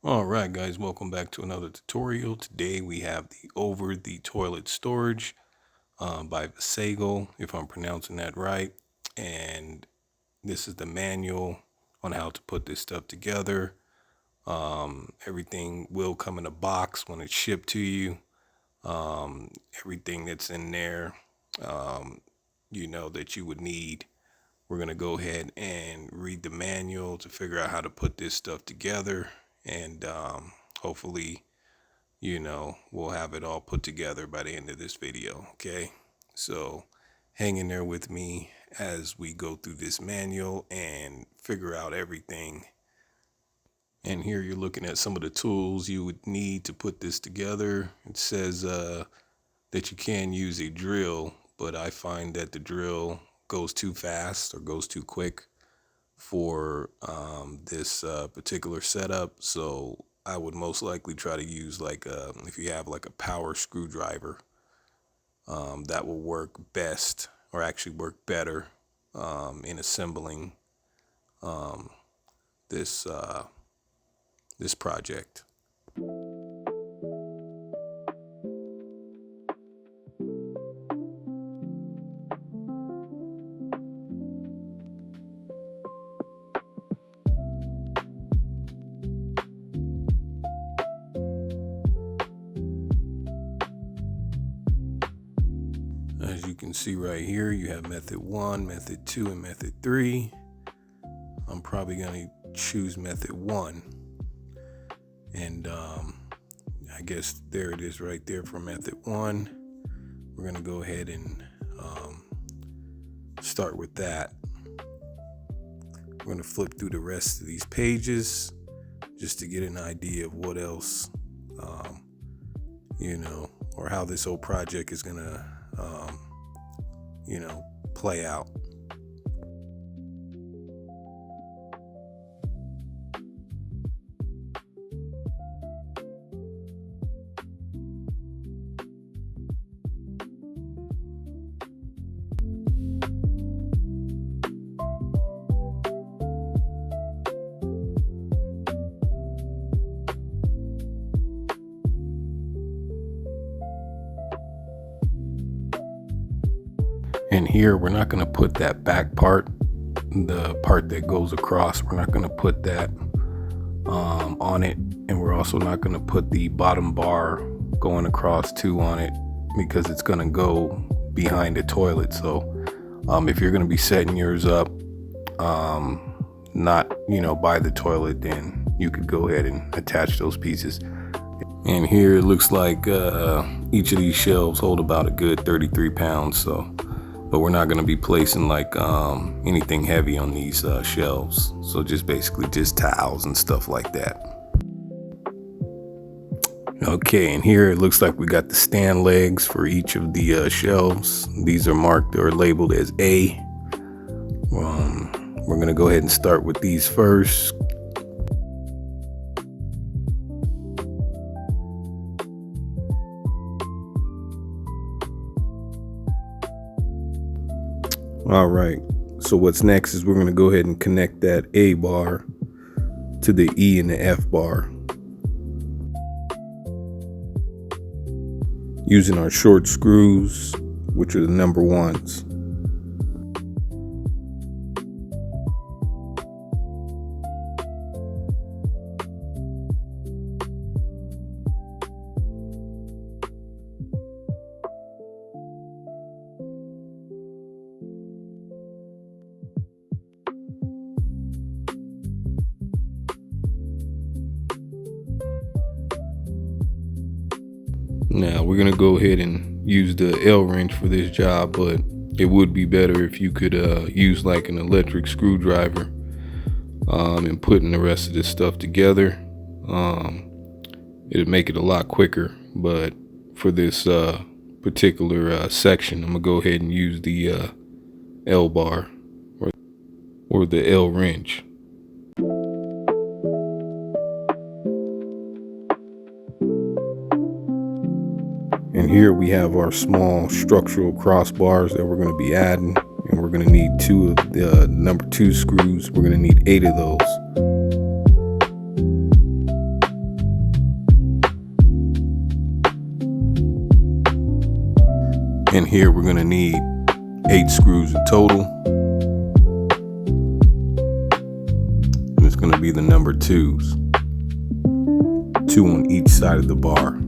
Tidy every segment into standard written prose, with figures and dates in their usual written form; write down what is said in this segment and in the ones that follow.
All right, guys, welcome back to another tutorial. Today we have the over the toilet storage by vasagle, if I'm pronouncing that right. And this is the manual on how to put this stuff together. Everything will come in a box when it's shipped to you. Everything that's in there, um, that you would need. We're going to go ahead and read the manual to figure out how to put this stuff together. And hopefully, we'll have it all put together by the end of this video. Okay. So hang in there with me as we go through this manual and figure out everything. And here you're looking at some of the tools you would need to put this together. It says that you can use a drill, but I find that the drill goes too fast or goes too quick for this particular setup. So I would most likely try to use if you have like a power screwdriver, that will work best or actually work better in assembling um, this this project. As you can see right here, you have method 1, method 2, and method 3. I'm probably going to choose method 1. And I guess there it is right there for method 1. We're going to go ahead and start with that. We're going to flip through the rest of these pages just to get an idea of what else, or how this whole project is going to, play out. And here we're not going to put that back part, the part that goes across. We're not going to put that on it, and we're also not going to put the bottom bar going across too on it, because it's going to go behind the toilet. So if you're going to be setting yours up not by the toilet, then you could go ahead and attach those pieces. And here it looks like each of these shelves hold about a good 33 pounds. So, but we're not going to be placing anything heavy on these shelves. So just basically just towels and stuff like that. Okay, and here it looks like we got the stand legs for each of the shelves. These are marked or labeled as A. We're going to go ahead and start with these first. All right, so what's next is we're going to go ahead and connect that A bar to the E and the F bar using our short screws, which are the number 1s. Now we're gonna go ahead and use the L wrench for this job, but it would be better if you could use like an electric screwdriver and putting the rest of this stuff together. It'd make it a lot quicker, but for this particular section, I'm gonna go ahead and use the L bar or the L wrench. And here we have our small structural crossbars that we're going to be adding, and we're going to need 2 of the number 2 screws. We're going to need 8 of those. And here we're going to need 8 screws in total. And it's going to be the number 2s. 2 on each side of the bar.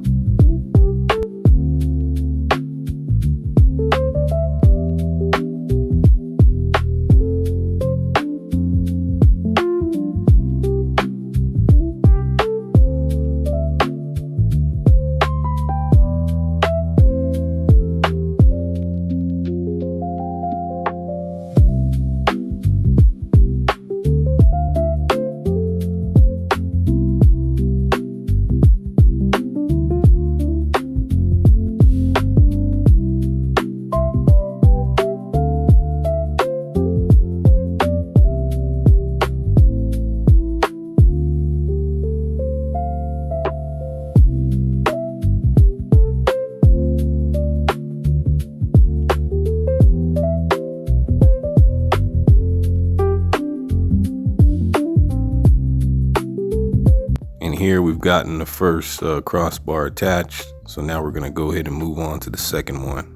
Here we've gotten the first crossbar attached, so now we're going to go ahead and move on to the second one.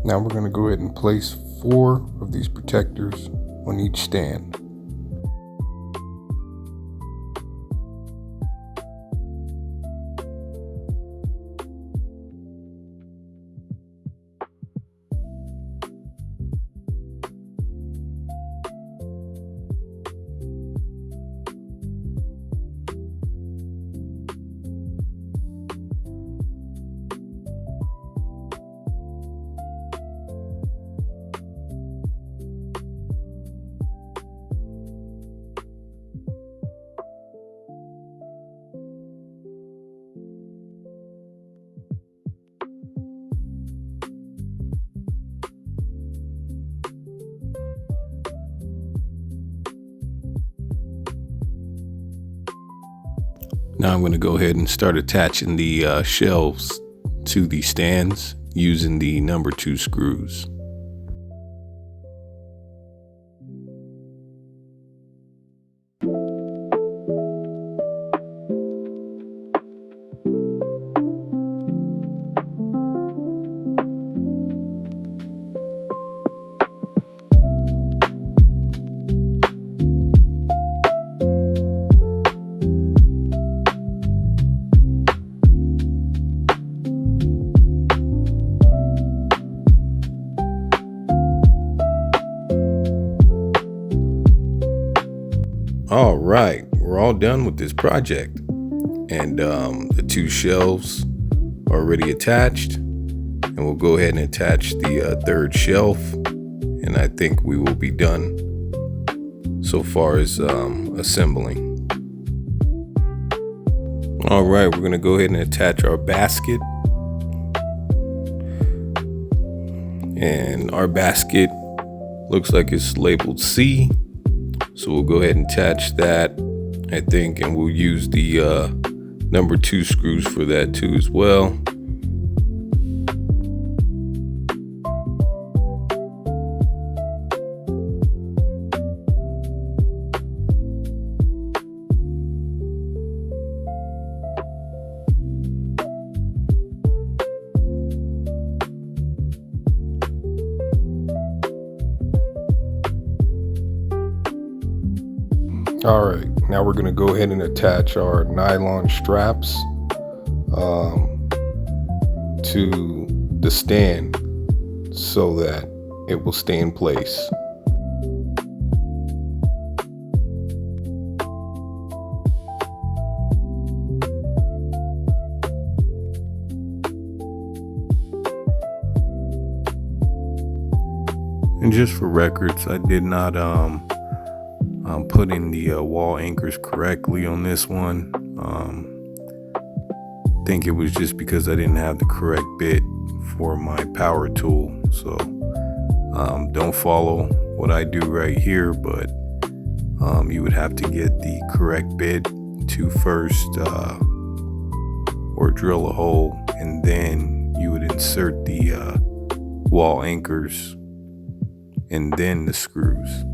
Now we're going to go ahead and place 4 of these protectors on each stand. Now I'm going to go ahead and start attaching the shelves to the stands using the number 2 screws. All right, we're all done with this project, and the 2 shelves are already attached, and we'll go ahead and attach the 3rd shelf, and I think we will be done so far as assembling. All right, we're gonna go ahead and attach our basket, and our basket looks like it's labeled C. So we'll go ahead and attach that, I think, and we'll use the number 2 screws for that too as well. All right, now we're gonna go ahead and attach our nylon straps to the stand so that it will stay in place. And just for records, I did not put in the wall anchors correctly on this one. think it was just because I didn't have the correct bit for my power tool. So don't follow what I do right here, but you would have to get the correct bit to first or drill a hole, and then you would insert the wall anchors and then the screws.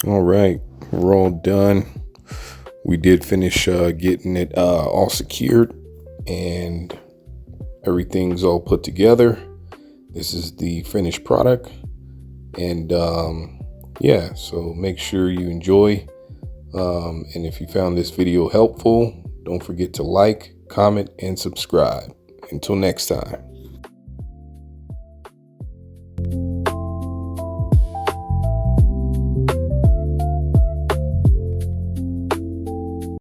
All right, we're all done. We did finish getting it all secured, and everything's all put together. This is the finished product, and yeah, so make sure you enjoy, and if you found this video helpful, don't forget to like, comment, and subscribe. Until next time.